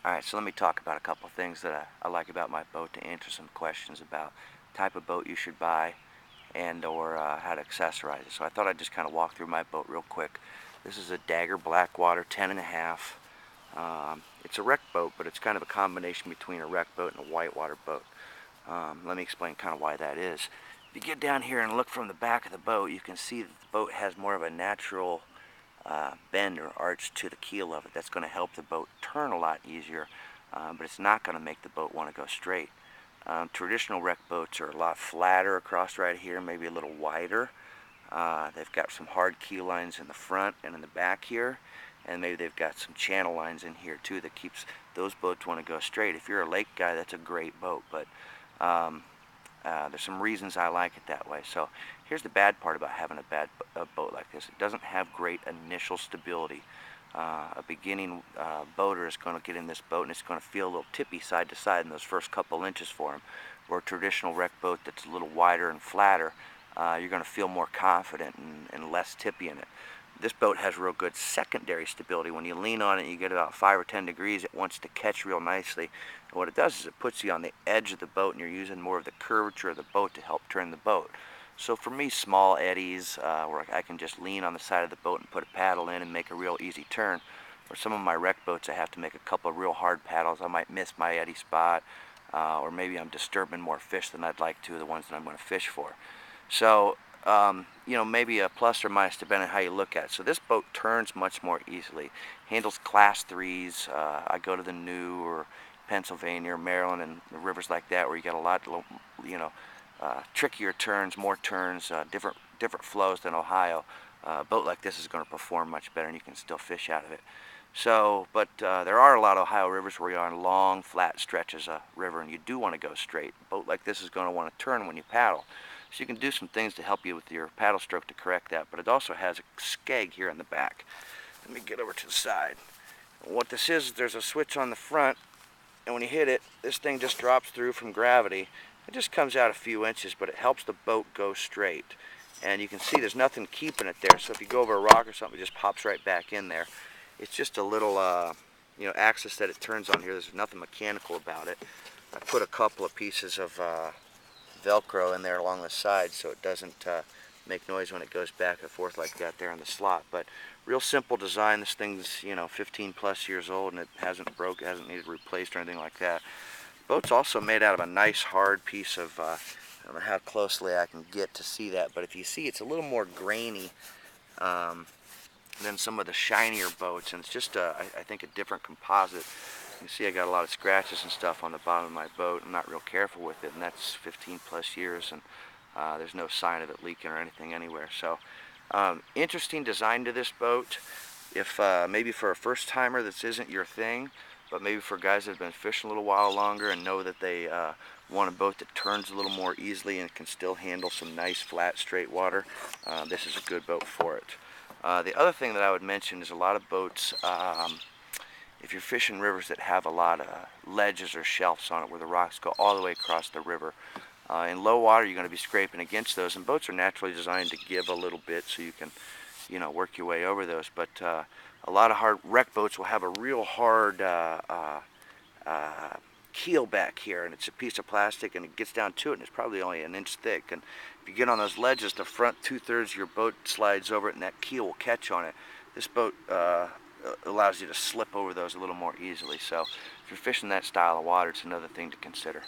Alright, so let me talk about a couple of things that I like about my boat to answer some questions about type of boat you should buy and or how to accessorize it. So I thought I'd just kind of walk through my boat real quick. This is a Dagger Blackwater 10.5. It's a wreck boat, but it's kind of a combination between a wreck boat and a whitewater boat. Let me explain kind of why that is. If you get down here and look from the back of the boat, you can see that the boat has more of a natural bend or arch to the keel of it. That's going to help the boat turn a lot easier, but it's not going to make the boat want to go straight. Traditional wreck boats are a lot flatter across right here, maybe a little wider. They've got some hard keel lines in the front and in the back here, and maybe they've got some channel lines in here too that keeps those boats want to go straight. If you're a lake guy, that's a great boat, but there's some reasons I like it that way. So here's the bad part about having a boat like this. It doesn't have great initial stability. A beginning boater is going to get in this boat and it's going to feel a little tippy side to side in those first couple inches for him. Or a traditional wreck boat that's a little wider and flatter, you're going to feel more confident and less tippy in it. This boat has real good secondary stability. When you lean on it, you get about 5 or 10 degrees, it wants to catch real nicely. And what it does is it puts you on the edge of the boat and you're using more of the curvature of the boat to help turn the boat. So for me, small eddies where I can just lean on the side of the boat and put a paddle in and make a real easy turn. For some of my wreck boats, I have to make a couple of real hard paddles. I might miss my eddy spot, or maybe I'm disturbing more fish than I'd like to, the ones that I'm going to fish for. So, maybe a plus or minus depending on how you look at it. So this boat turns much more easily. Handles class 3s. I go to the New or Pennsylvania or Maryland and the rivers like that where you got a lot, trickier turns, more turns, different flows than Ohio. A boat like this is going to perform much better and you can still fish out of it. So, but there are a lot of Ohio rivers where you're on long, flat stretches of river and you do want to go straight. A boat like this is going to want to turn when you paddle. So you can do some things to help you with your paddle stroke to correct that, but it also has a skeg here in the back. Let me get over to the side. What this is, there's a switch on the front, and when you hit it, this thing just drops through from gravity. It just comes out a few inches, but it helps the boat go straight. And you can see there's nothing keeping it there, so if you go over a rock or something, it just pops right back in there. It's just a little, axis that it turns on here. There's nothing mechanical about it. I put a couple of pieces of Velcro in there along the side so it doesn't make noise when it goes back and forth like that there in the slot. But real simple design. This thing's 15 plus years old and it hasn't broke, it hasn't needed replaced or anything like that. The boat's also made out of a nice hard piece of I don't know how closely I can get to see that, but if you see, it's a little more grainy than some of the shinier boats, and it's just I think a different composite. You can see I got a lot of scratches and stuff on the bottom of my boat. I'm not real careful with it, and that's 15 plus years, and there's no sign of it leaking or anything anywhere. So interesting design to this boat. If maybe for a first timer this isn't your thing, but maybe for guys that have been fishing a little while longer and know that they want a boat that turns a little more easily and can still handle some nice flat straight water, this is a good boat for it. The other thing that I would mention is a lot of boats, if you're fishing rivers that have a lot of ledges or shelves on it where the rocks go all the way across the river, in low water you're going to be scraping against those, and boats are naturally designed to give a little bit so you can work your way over those. But a lot of hard wreck boats will have a real hard keel back here, and it's a piece of plastic and it gets down to it and it's probably only an inch thick, and if you get on those ledges, the front 2/3 of your boat slides over it and that keel will catch on it. This boat allows you to slip over those a little more easily. So if you're fishing that style of water, it's another thing to consider.